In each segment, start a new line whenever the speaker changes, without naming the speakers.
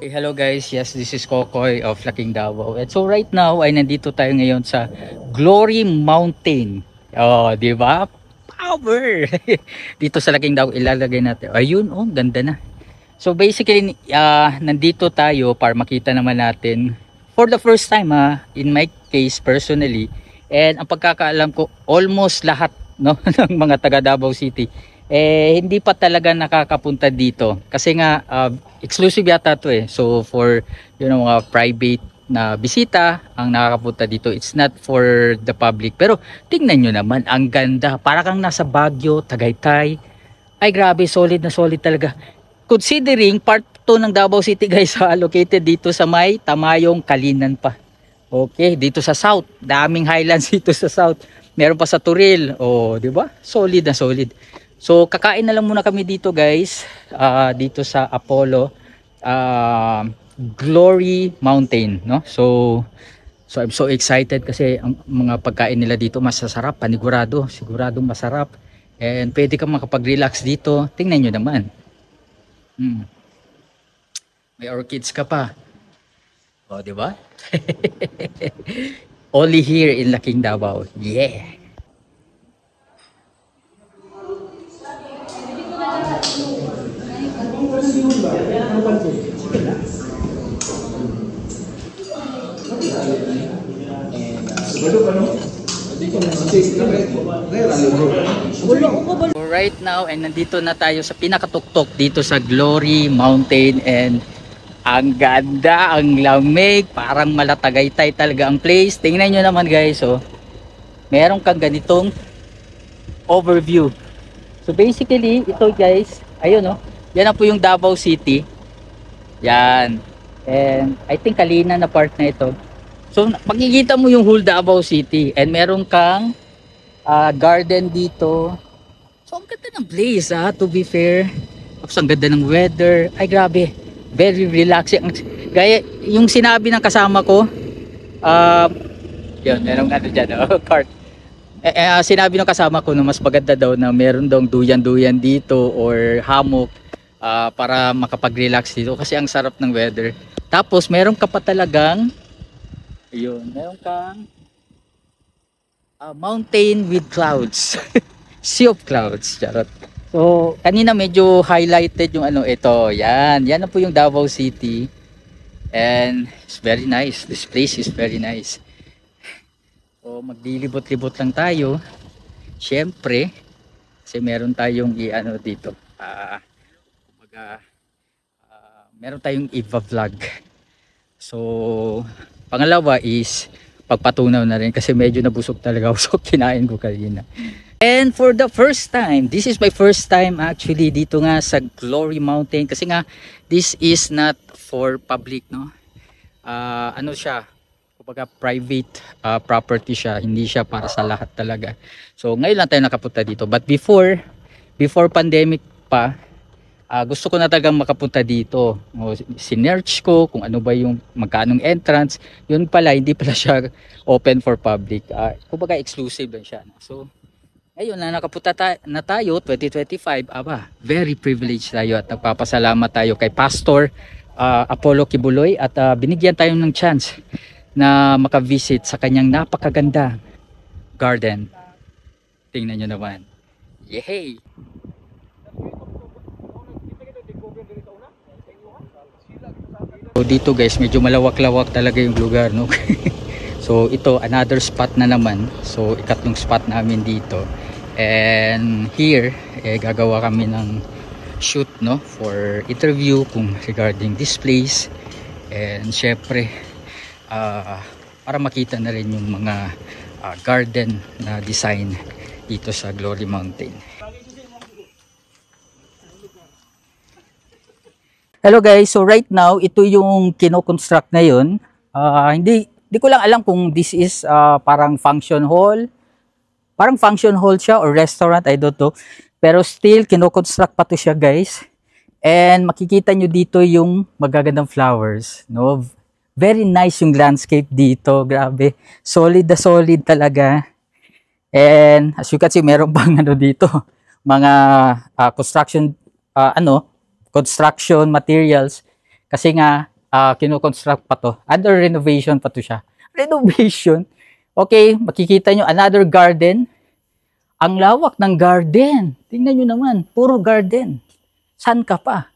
Okay, hello guys. Yes, this is Kokoy of Laking Davao. And so right now ay nandito tayo ngayon sa Glory Mountain. Oh, di ba? Power. Dito sa Laking Davao ilalagay natin. Ayun, oh, ganda na. So basically, nandito tayo para makita naman natin for the first time in my case personally. And ang pagkakaalam ko, almost lahat no ng mga taga Davao City hindi pa talaga nakakapunta dito kasi nga exclusive yata to so for mga private na bisita ang nakakapunta dito, it's not for the public. Pero tingnan nyo naman, ang ganda, para kang nasa Baguio, Tagaytay. Ay grabe, solid na solid talaga, considering part 2 ng Davao City guys located dito sa may Tamayong, Kalinan pa. Okay, dito sa south, daming highlands dito sa south, meron pa sa Turil. Di ba? Solid na solid. So kakain na lang muna kami dito guys, dito sa Apollo Glory Mountain, no? So I'm so excited kasi ang mga pagkain nila dito masasarap, panigurado, siguradong masarap. And pwede kang makapag-relax dito. Tingnan nyo naman. May orchids ka pa. Di ba? Only here in Laking Davao. Yeah. So right now nandito na tayo sa pinakatuktok dito sa Glory Mountain, and ang ganda, ang lamig, parang Malatagaytay talaga ang place. Tingnan nyo naman guys, meron kang ganitong overview. So basically ito guys, ayun yan na po yung Davao City. Yan. And I think Kalinan na part na ito. So makikita mo yung whole Davao City, and meron kang garden dito. So ang ganda ng place to be fair. Tapos ang ganda ng weather. Ay grabe, very relaxing. Gaya yung sinabi ng kasama ko, yun, merong ano dyan, cart. Sinabi ng kasama ko na mas maganda daw na meron daw duyan-duyan dito or hammock para makapag-relax dito kasi ang sarap ng weather. Tapos meron ka pa talagang meron kang mountain with clouds. Sea of clouds, charot. So kanina medyo highlighted yung ito, yan na po yung Davao City, and it's very nice. This place is very nice. So maglilibot-libot lang tayo syempre kasi meron tayong dito meron tayong i-vlog. So pangalawa is pagpatunaw na rin kasi medyo nabusog talaga ako, so kinain ko kanina. And for the first time, this is my first time actually dito nga sa Glory Mountain kasi nga this is not for public, no? Siya, kumbaga private property siya, hindi siya para sa lahat talaga. So ngayon lang tayo nakapunta dito, but before pandemic pa, gusto ko na talagang makapunta dito. Sinearch ko kung ano ba yung magkanong entrance. Yun pala, hindi pala siya open for public. Kumbaga exclusive lang siya. So ngayon na nakapunta na tayo 2025, very privileged tayo at nagpapasalamat tayo kay Pastor Apollo Kibuloy at binigyan tayo ng chance na makavisit sa kanyang napakaganda garden. Tingnan nyo naman. Yay! So dito guys, medyo malawak-lawak talaga yung lugar, no? So ito, another spot na naman. So ikatlong spot namin dito. And here, gagawa kami ng shoot, no? For interview kung regarding this place. And syempre, para makita na rin yung mga garden na design dito sa Glory Mountain. Hello guys, so right now ito yung kino-construct ngayon. Hindi ko lang alam kung this is parang function hall. Parang function hall siya or restaurant, I don't know. Pero still kino-construct pa to siya guys. And makikita nyo dito yung magagandang flowers, no? Very nice yung landscape dito, grabe. Solid na solid talaga. And as you can see, meron bang dito, mga construction construction materials kasi nga kinoconstruct pa to. Under renovation pa to siya. Renovation. Okay, makikita nyo another garden. Ang lawak ng garden. Tingnan nyo naman, puro garden. San ka pa?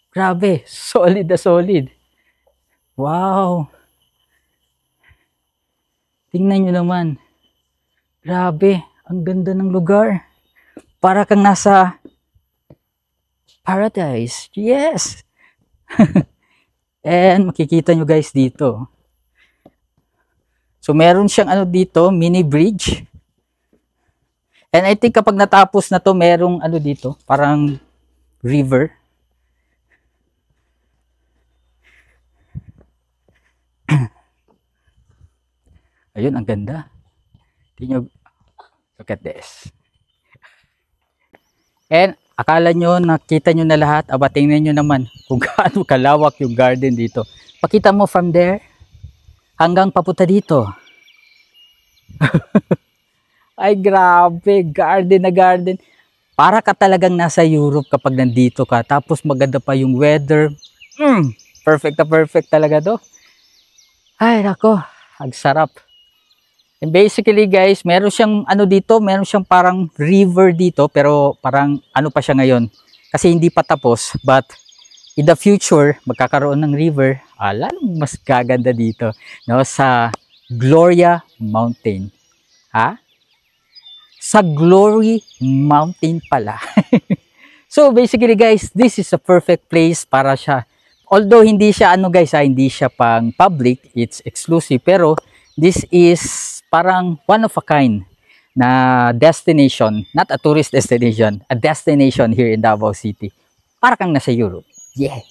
Grabe, solid na solid. Wow. Tingnan nyo naman. Grabe, ang ganda ng lugar. Para kang nasa paradise. Yes. And makikita nyo guys dito. So meron siyang ano dito, mini bridge. And I think kapag natapos na to, merong ano dito, parang river. Ayun, ang ganda. Tingnan, look at this. And akala nyo, nakita nyo na lahat, aba tingnan nyo naman kung gaano kalawak yung garden dito. Pakita mo from there hanggang papunta dito. Ay grabe, garden na garden. Para ka talagang nasa Europe kapag nandito ka. Tapos maganda pa yung weather. Perfect na perfect talaga to. Ay nako, ang sarap. And basically guys, meron siyang ano dito, meron siyang parang river dito. Pero parang ano pa siya ngayon. Kasi hindi pa tapos. But in the future, magkakaroon ng river. Lalong mas gaganda dito. No, sa Gloria Mountain. Ha? Sa Glory Mountain pala. So basically guys, this is a perfect place para siya. Although hindi siya ano guys, hindi siya pang public, it's exclusive. Pero this is parang one of a kind na destination. Not a tourist destination, a destination here in Davao City. Para kang nasa Europe. Yeah.